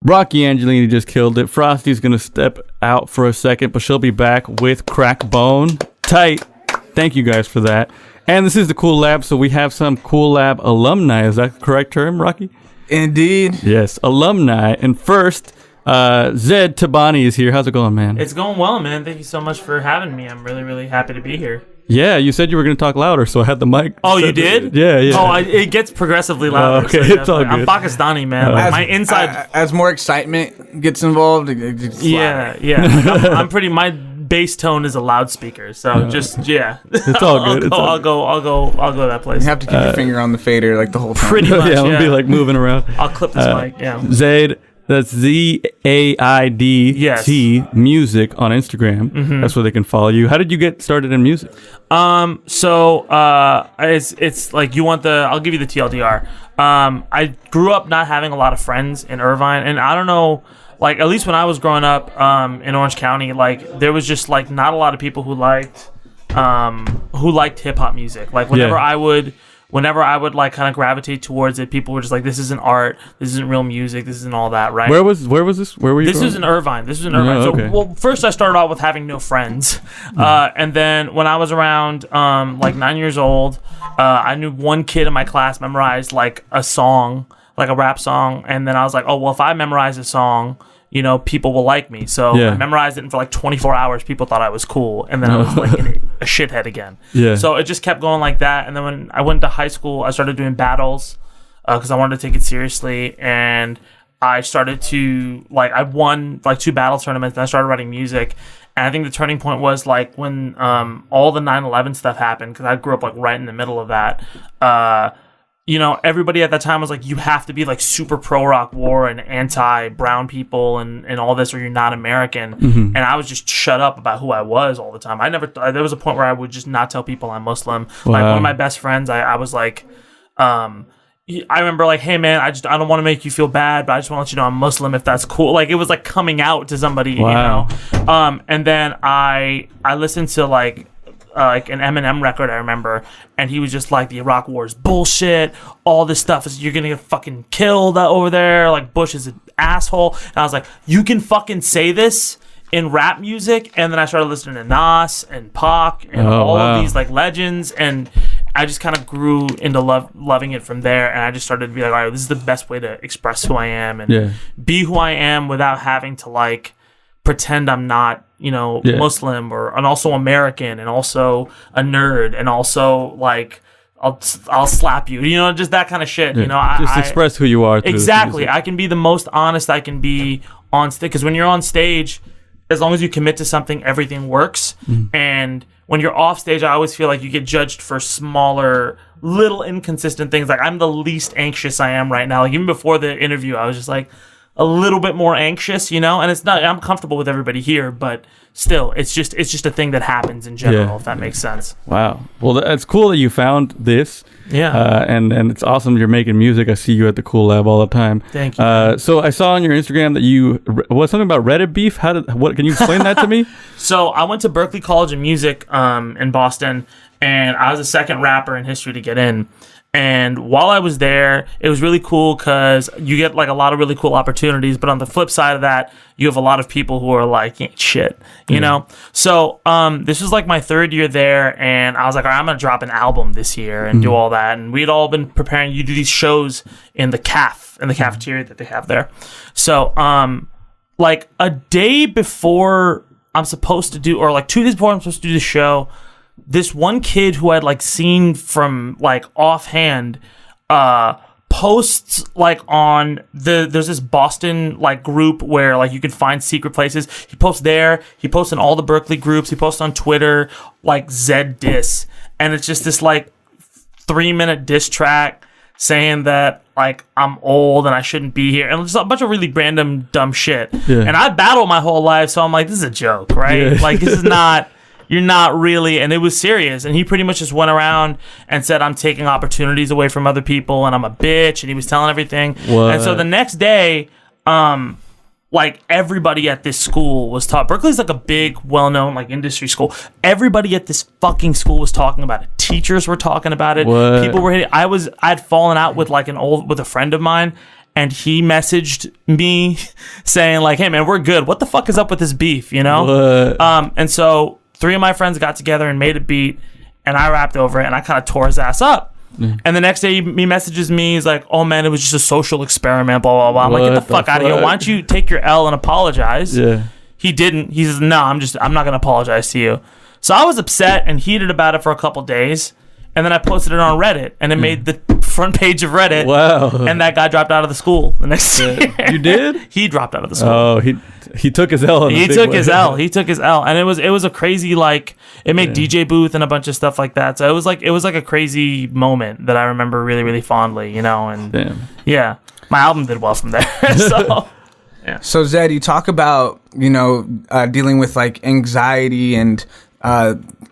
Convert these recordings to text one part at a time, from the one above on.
Rocky Angelini just killed it. Frosty's going to step out for a second, but she'll be back with Crack Bone. Tight. Thank you guys for that. And this is the Cool Lab, so we have some Cool Lab alumni. Is that the correct term, Rocky? Indeed. Yes, alumni. And first, Zaid Tabani is here. How's it going, man? It's going well, man. Thank you so much for having me. I'm really, really happy to be here. Yeah, you said you were going to talk louder, so I had the mic. Oh, you did? Yeah. Oh, it gets progressively louder. Okay, it's all good. I'm Pakistani, man. Like, my inside... As more excitement gets involved, it gets louder. Yeah. I'm pretty... My bass tone is a loudspeaker, so It's all good. I'll go to that place. You have to keep your finger on the fader like the whole time. Pretty much, I'm going to be like moving around. I'll clip this mic, yeah. Zaid, that's ZAIDT Yes. music on Instagram. Mm-hmm. That's where they can follow you. How did you get started in music? It's like you want I'll give you the TLDR. I grew up not having a lot of friends in Irvine, and I don't know, like, at least when I was growing up in Orange County, like, there was just like not a lot of people who liked hip hop music. Like, whenever I would like kind of gravitate towards it, people were just like, this isn't art, this isn't real music, this isn't all that, right? Where was this? Where were you? This was in Irvine. Oh, okay. So, first I started out with having no friends. And then when I was around like 9 years old, I knew one kid in my class memorized like a song, like a rap song. And then I was like, oh, well, if I memorize a song, you know, people will like me. So I memorized it, and for like 24 hours, people thought I was cool. And then I was like a shithead again. Yeah. So it just kept going like that. And then when I went to high school, I started doing battles because I wanted to take it seriously. And I started to, like, I won like 2 battle tournaments, and I started writing music. And I think the turning point was like when all the 9/11 stuff happened, because I grew up like right in the middle of that. You know, everybody at that time was like, you have to be like super pro-Iraq war and anti-brown people and all this, or you're not American. Mm-hmm. And I was just shut up about who I was all the time. There was a point where I would just not tell people I'm Muslim. Wow. Like, one of my best friends, I was like, I remember like, hey man, I don't want to make you feel bad, but I just want to let you know I'm Muslim, if that's cool. Like, it was like coming out to somebody, wow. You know? And then I listened to like an Eminem record, I remember, and he was just like, the Iraq war is bullshit, all this stuff is, you're gonna get fucking killed over there, like Bush is an asshole. And I was like, you can fucking say this in rap music? And then I started listening to Nas and Pac and all of these like legends, and I just kind of grew into loving it from there. And I just started to be like, all right, this is the best way to express who I am and be who I am without having to like pretend I'm not, you know, Muslim and also American and also a nerd and also like I'll slap you, you know, just that kind of shit. You know, just express who you are. Exactly. I can be the most honest I can be on stage, because when you're on stage, as long as you commit to something, everything works. And when you're off stage, I always feel like you get judged for smaller, little inconsistent things. Like, I'm the least anxious I am right now. Like, even before the interview, I was just like a little bit more anxious, you know, and it's not, I'm comfortable with everybody here, but still, it's just a thing that happens in general, if that makes sense. Wow. Well, it's cool that you found this. Yeah. And it's awesome you're making music. I see you at the Cool Lab all the time. Thank you. So I saw on your Instagram that you was something about Reddit beef. What can you explain that to me? So I went to Berklee College of Music in Boston, and I was the second rapper in history to get in. And while I was there, it was really cool because you get like a lot of really cool opportunities. But on the flip side of that, you have a lot of people who are like, ain't shit, you know? So this was like my 3rd year there. And I was like, all right, I'm going to drop an album this year and do all that. And we'd all been preparing. You do these shows in the cafeteria that they have there. So like a day before I'm supposed to do, or like 2 days before I'm supposed to do the show, this one kid who I'd like seen from like offhand posts like on there's this Boston like group where like you can find secret places. He posts there, he posts in all the Berklee groups, he posts on Twitter like Zed diss, and it's just this like 3-minute diss track saying that like I'm old and I shouldn't be here, and just a bunch of really random dumb shit. And I battled my whole life, so I'm like, this is a joke, right? Like, this is not, you're not really, and it was serious. And he pretty much just went around and said I'm taking opportunities away from other people and I'm a bitch, and he was telling everything. And so the next day, like everybody at this school was taught. Berklee's like a big, well-known like industry school. Everybody at this fucking school was talking about it. Teachers were talking about it. People were hitting. I'd fallen out with like with a friend of mine, and he messaged me saying like, hey man, we're good. What the fuck is up with this beef, you know? And so 3 of my friends got together and made a beat, and I rapped over it, and I kind of tore his ass up. And the next day he messages me, he's like, oh man, it was just a social experiment, blah, blah, blah. I'm like, get the fuck out of here. Why don't you take your L and apologize? Yeah. He didn't. He says, no, I'm not going to apologize to you. So I was upset and heated about it for a couple days. And then I posted it on Reddit, and it made the front page of Reddit. Wow. And that guy dropped out of the school the next year. You did? He dropped out of the school. Oh, he took his L. He took his L. He took his L. And it was a crazy, like, it made DJ booth and a bunch of stuff like that. So it was like a crazy moment that I remember really, really fondly, you know. And yeah, my album did well from there. So yeah. So Zed, you talk about, you know, dealing with like anxiety and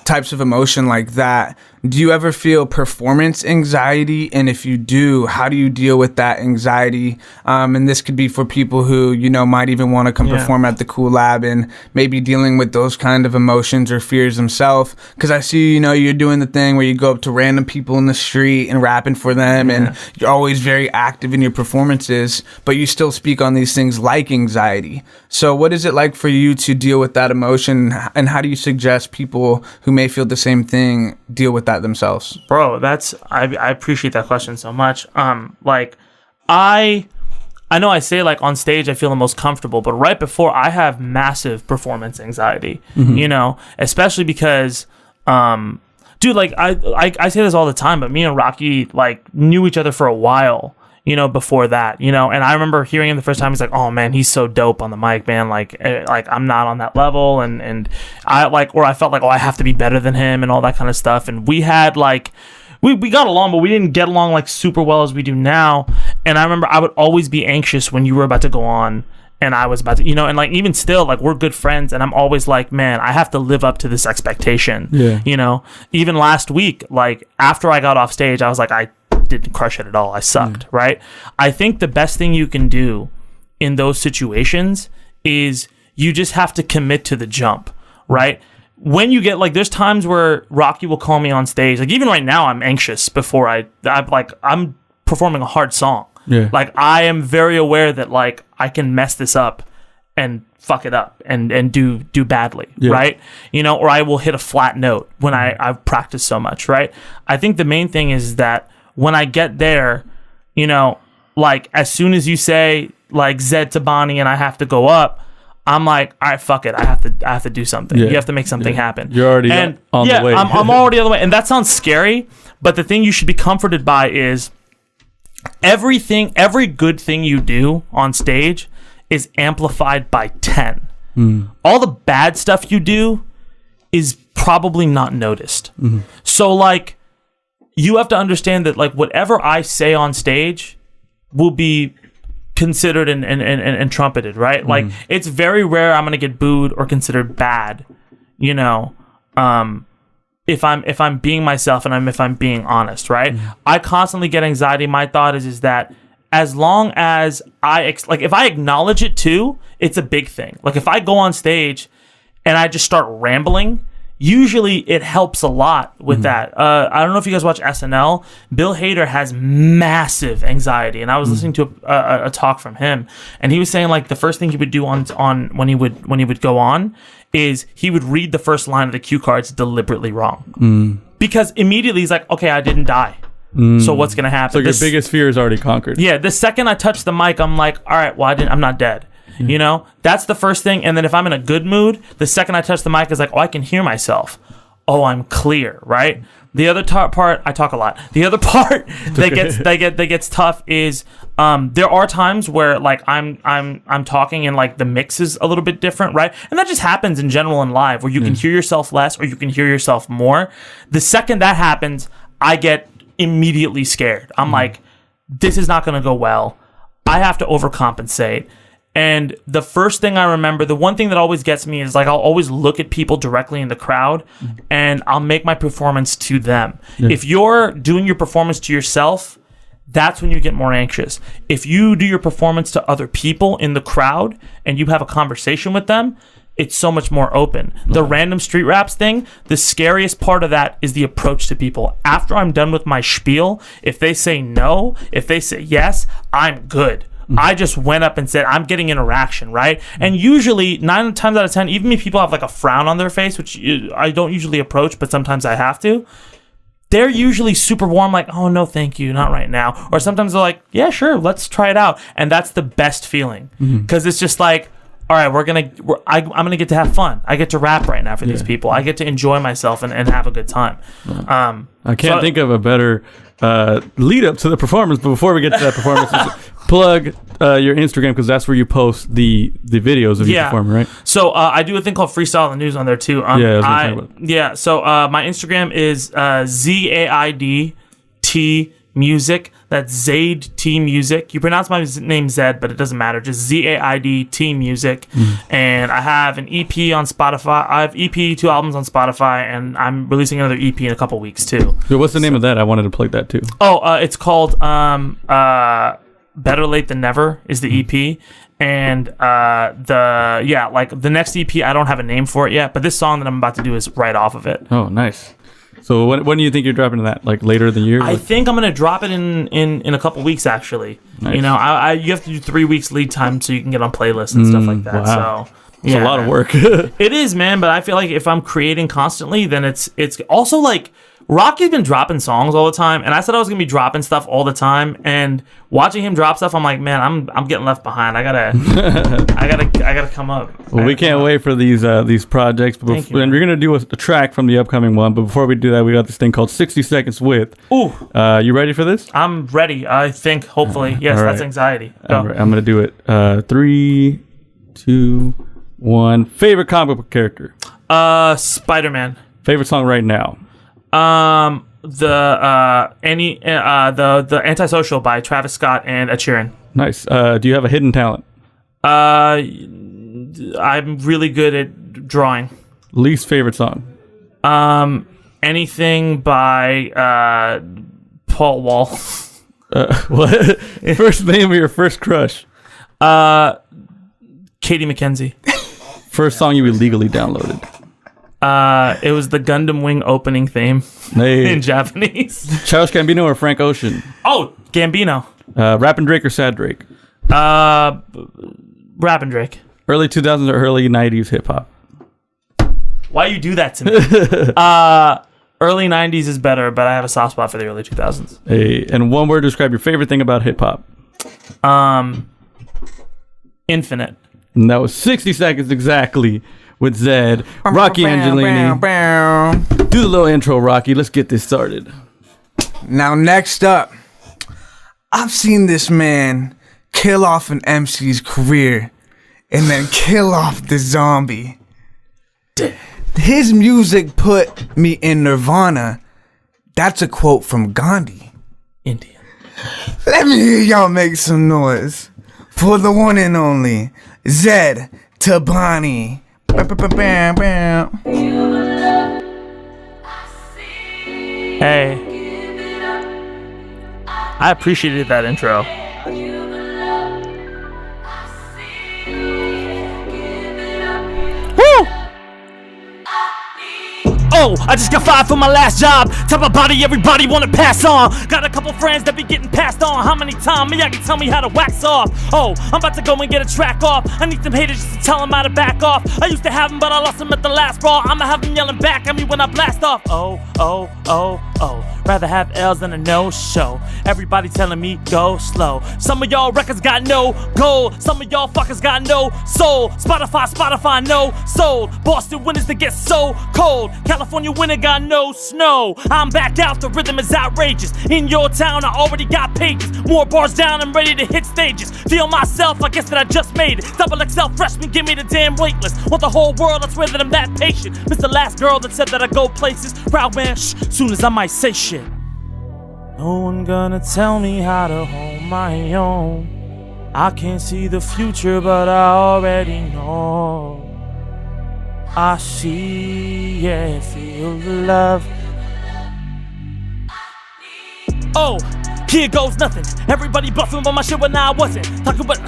types of emotion like that. Do you ever feel performance anxiety? And if you do, how do you deal with that anxiety? And this could be for people who, you know, might even want to come perform at the Cool Lab and maybe dealing with those kind of emotions or fears themselves. Because I see, you know, you're doing the thing where you go up to random people in the street and rapping for them, and you're always very active in your performances, but you still speak on these things like anxiety. So what is it like for you to deal with that emotion, and how do you suggest people who may feel the same thing deal with that themselves? Bro, I appreciate that question so much. Like I know I say like on stage I feel the most comfortable, but right before I have massive performance anxiety, you know, especially because dude, like I say this all the time, but me and Rocky like knew each other for a while, you know, before that, you know, and I remember hearing him the first time. He's like, oh man, he's so dope on the mic, man. Like I'm not on that level. And I like, or I felt like, oh, I have to be better than him and all that kind of stuff. And we had like, we got along, but we didn't get along like super well as we do now. And I remember I would always be anxious when you were about to go on and I was about to, you know, and like even still, like we're good friends, and I'm always like, man, I have to live up to this expectation. Yeah. You know, even last week, like after I got off stage, I was like, I didn't crush it at all. I sucked, right? I think the best thing you can do in those situations is you just have to commit to the jump, right? When you get like, there's times where Rocky will call me on stage. Like even right now, I'm anxious before I'm performing a hard song. Yeah. Like I am very aware that like I can mess this up and fuck it up and do badly, right? You know, or I will hit a flat note when I've practiced so much, right? I think the main thing is that when I get there, you know, like as soon as you say like Zaid Tabani and I have to go up, I'm like, all right, fuck it. I have to do something. You have to make something happen. You're already on the way. I'm already on the way. And that sounds scary, but the thing you should be comforted by is every good thing you do on stage is amplified by 10. All the bad stuff you do is probably not noticed. So like, you have to understand that like whatever I say on stage will be considered and trumpeted, right? Like it's very rare I'm gonna get booed or considered bad, you know, if I'm being myself and if I'm being honest, right? I constantly get anxiety. My thought is that as long as if I acknowledge it too, it's a big thing. Like if I go on stage and I just start rambling, usually it helps a lot with that. I don't know if you guys watch SNL. Bill Hader has massive anxiety, and I was listening to a talk from him, and he was saying like the first thing he would do on when he would go on is he would read the first line of the cue cards deliberately wrong, because immediately he's like, okay, I didn't die. So what's gonna happen? So your biggest fear is already conquered. Yeah. The second I touch the mic, I'm like, all right, well, I'm not dead. You know, that's the first thing. And then if I'm in a good mood, the second I touch the mic is like, oh, I can hear myself. Oh, I'm clear, right? The other part, I talk a lot. The other part that gets tough is there are times where like I'm talking and like the mix is a little bit different, right? And that just happens in general in live, where you can hear yourself less or you can hear yourself more. The second that happens, I get immediately scared. I'm like, this is not going to go well. I have to overcompensate. And the first thing I remember, the one thing that always gets me is like I'll always look at people directly in the crowd and I'll make my performance to them. If you're doing your performance to yourself, that's when you get more anxious. If you do your performance to other people in the crowd and you have a conversation with them, it's so much more open. The random street raps thing, the scariest part of that is the approach to people. After I'm done with my spiel, if they say no, if they say yes, I'm good. I just went up and said, I'm getting interaction, right? And usually, 9 times out of 10, even if people have like a frown on their face, which I don't usually approach, but sometimes I have to, they're usually super warm, like, oh, no, thank you, not right now. Or sometimes they're like, yeah, sure, let's try it out. And that's the best feeling. Because it's just like, all right, I'm going to get to have fun. I get to rap right now for these people. I get to enjoy myself and have a good time. I can't think of a better lead up to the performance, but before we get to that performance, plug your Instagram, because that's where you post the videos of you performing, right? So I do a thing called Freestyle the News on there too. So my Instagram is ZAID T Music. That's Zaid T Music. You pronounce my name Zed, but it doesn't matter. Just ZAID T Music. And I have an EP on Spotify. I have EP, 2 albums on Spotify, and I'm releasing another EP in a couple weeks too. So what's the name of that? I wanted to plug that too. It's called Better Late Than Never is the EP. And the next EP, I don't have a name for it yet, but this song that I'm about to do is right off of it. Oh, nice. So when do you think you're dropping that? Like later in the year? I think I'm gonna drop it in a couple weeks actually. Nice. You know, you have to do 3 weeks lead time so you can get on playlists and stuff like that. Wow. So it's a lot of work. It is, man. But I feel like if I'm creating constantly, then it's also like Rocky's been dropping songs all the time, and I said I was gonna be dropping stuff all the time. And watching him drop stuff, I'm like, man, I'm getting left behind. I gotta come up. Well, we can't wait for these projects. And we're gonna do a track from the upcoming one. But before we do that, we got this thing called 60 Seconds With. Ooh, you ready for this? I'm ready. I think hopefully, yes. Right. That's anxiety. Go. Right, I'm gonna do it. 3, 2, 1. Favorite comic book character? Spider-Man. Favorite song right now? The Antisocial by Travis Scott and Ed Sheeran. Nice. Do you have a hidden talent? I'm really good at drawing. Least favorite song? Anything by Paul Wall. What? First name of your first crush? Katie McKenzie. First song you illegally downloaded? It was the Gundam Wing opening theme in Japanese. Childish Gambino or Frank Ocean? Oh, Gambino. Rappin' Drake or Sad Drake? Rappin' Drake. Early 2000s or early 90s hip hop? Why you do that to me? Early 90s is better, but I have a soft spot for the early 2000s. Hey, and one word to describe your favorite thing about hip hop? Infinite. And that was 60 seconds exactly. With Zed, Rocky Angelini. Do the little intro, Rocky. Let's get this started. Now, next up, I've seen this man kill off an MC's career and then kill off the zombie. His music put me in Nirvana. That's a quote from Gandhi. Indian. Let me hear y'all make some noise for the one and only Zaid Tabani. Hey, I appreciated that intro. Woo! Oh, I just got fired from my last job. Type of body everybody wanna pass on. Got a couple friends that be getting passed on. How many times? Me, I can tell me how to wax off. Oh, I'm about to go and get a track off. I need some haters just to tell them how to back off. I used to have them, but I lost them at the last brawl. I'ma have them yelling back at me when I blast off. Oh, oh, oh, oh. Rather have L's than a no-show. Everybody telling me go slow. Some of y'all records got no gold. Some of y'all fuckers got no soul. Spotify, no sold. Boston winters that get so cold. California winter got no snow. I'm back out, the rhythm is outrageous. In your town, I already got pages. More bars down, I'm ready to hit stages. Feel myself, I guess that I just made it. Double XL freshman, give me the damn waitlist. Want the whole world, I swear that I'm that patient. Mr. Last girl that said that I go places. Proud man, shh, soon as I might say shit. No one gonna tell me how to hold my own. I can't see the future, but I already know. I see, yeah, feel the love. Oh, here goes nothing. Everybody bluffing about my shit when I wasn't. Talking about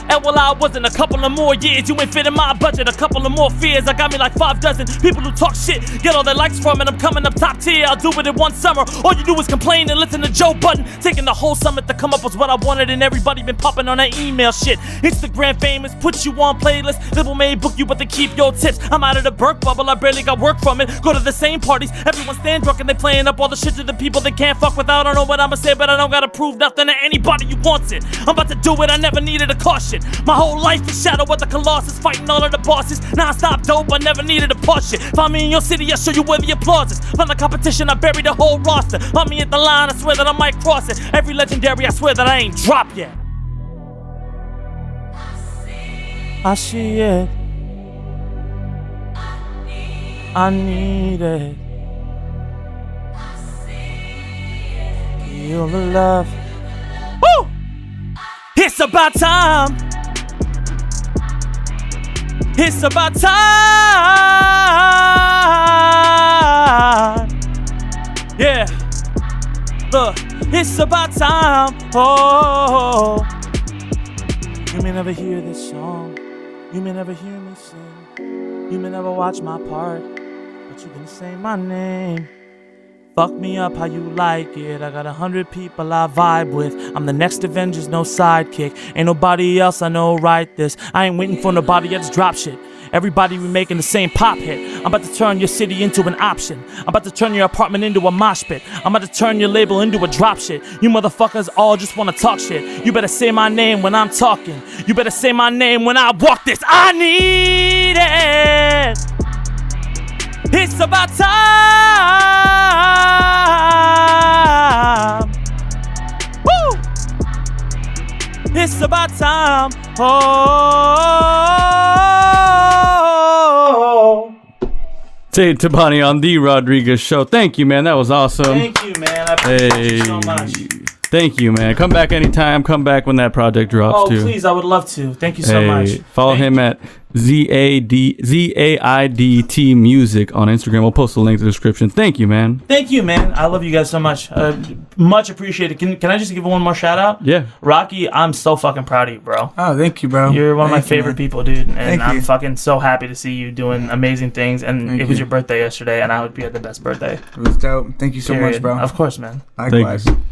And well, I wasn't. A couple of more years, you ain't fitting my budget. A couple of more fears, I got me like 5 dozen people who talk shit. Get all their likes from it, I'm coming up top tier. I'll do it in one summer. All you do is complain and listen to Joe Budden. Taking the whole summit to come up with what I wanted, and everybody been popping on that email shit. Instagram famous, put you on playlist. Label may book you, but they keep your tips. I'm out of the Burke bubble, I barely got work from it. Go to the same parties, everyone stand drunk and they playing up all the shit to the people they can't fuck with. I don't know what I'ma say, but I don't gotta prove nothing to anybody who wants it. I'm about to do it, I never needed a caution. My whole life is shadow of the Colossus, fighting all of the bosses. Non-stop dope, I never needed a pause shit. Find me in your city, I'll show you where the applause is. From the competition, I buried the whole roster. Find me at the line, I swear that I might cross it. Every legendary, I swear that I ain't dropped yet. I see it. I need it. Feel the love. Woo! It's about time. It's about time. Yeah. Look, it's about time. Oh. You may never hear this song. You may never hear me sing. You may never watch my part, but you can say my name. Fuck me up how you like it. I got 100 people I vibe with. I'm the next Avengers, no sidekick. Ain't nobody else I know write this. I ain't waiting for nobody else drop shit. Everybody we making the same pop hit. I'm about to turn your city into an option. I'm about to turn your apartment into a mosh pit. I'm about to turn your label into a drop shit. You motherfuckers all just wanna talk shit. You better say my name when I'm talking. You better say my name when I walk this. I need it. It's about time. Woo! It's about time. Oh. Zaid Tabani on The Rodriguez Show. Thank you, man. That was awesome. Thank you, man. I appreciate you so much. Thank you, man. Come back anytime. Come back when that project drops, Oh, too. please. I would love to. Thank you so much. Follow him at ZAIDT Music on Instagram. We'll post a link in the description. Thank you, man. Thank you, man. I love you guys so much. Much appreciated. Can I just give one more shout out? Yeah. Rocky, I'm so fucking proud of you, bro. Oh, thank you, bro. You're one of my favorite people, dude. And Thank I'm you. fucking so happy to see you doing amazing things. And Thank it was you. your birthday yesterday, and I hope you had the best birthday. It was dope. Thank you so much, Period. bro. Of course, man. Likewise. Thank you.